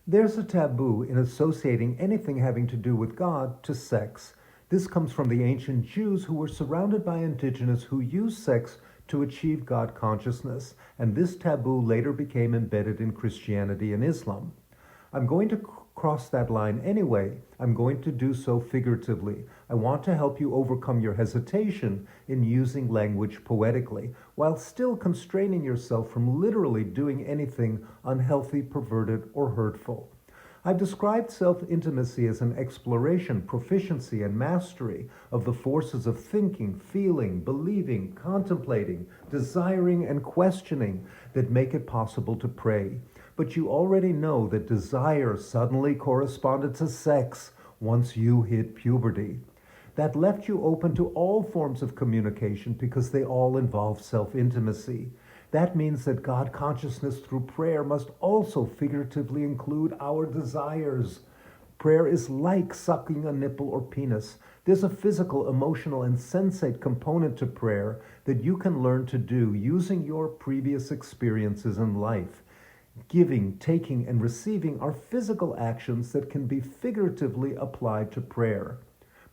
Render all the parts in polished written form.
There's a taboo in associating anything having to do with God to sex. This comes from the ancient Jews who were surrounded by indigenous who used sex to achieve God consciousness, and this taboo later became embedded in Christianity and Islam. I'm going to cross that line anyway. I'm going to do so figuratively. I want to help you overcome your hesitation in using language poetically, while still constraining yourself from literally doing anything unhealthy, perverted, or hurtful. I've described self-intimacy as an exploration, proficiency, and mastery of the forces of thinking, feeling, believing, contemplating, desiring, and questioning that make it possible to pray. But you already know that desire suddenly corresponded to sex once you hit puberty. That left you open to all forms of communication because they all involve self-intimacy. That means that God consciousness through prayer must also figuratively include our desires. Prayer is like sucking a nipple or penis. There's a physical, emotional, and sensate component to prayer that you can learn to do using your previous experiences in life. Giving, taking, and receiving are physical actions that can be figuratively applied to prayer.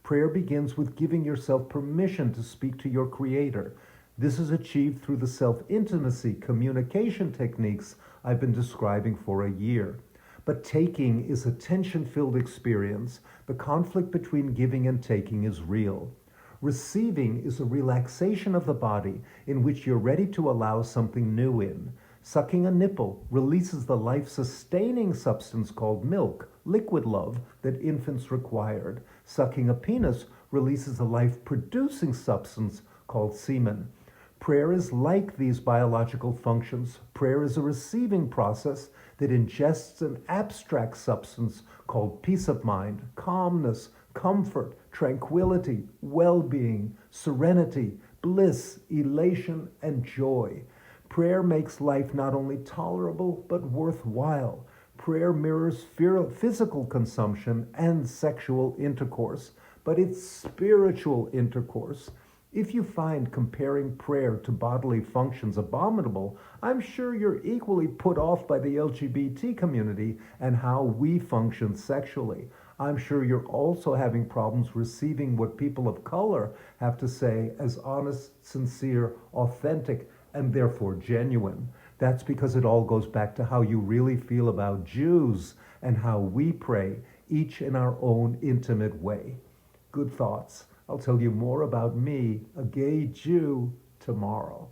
Prayer begins with giving yourself permission to speak to your Creator. This is achieved through the self-intimacy communication techniques I've been describing for a year. But taking is a tension-filled experience. The conflict between giving and taking is real. Receiving is a relaxation of the body in which you're ready to allow something new in. Sucking a nipple releases the life-sustaining substance called milk, liquid love, that infants required. Sucking a penis releases the life-producing substance called semen. Prayer is like these biological functions. Prayer is a receiving process that ingests an abstract substance called peace of mind, calmness, comfort, tranquility, well-being, serenity, bliss, elation, and joy. Prayer makes life not only tolerable, but worthwhile. Prayer mirrors physical consumption and sexual intercourse, but it's spiritual intercourse. If you find comparing prayer to bodily functions abominable, I'm sure you're equally put off by the LGBT community and how we function sexually. I'm sure you're also having problems receiving what people of color have to say as honest, sincere, authentic, and therefore genuine. That's because it all goes back to how you really feel about Jews and how we pray, each in our own intimate way. Good thoughts. I'll tell you more about me, a gay Jew, tomorrow.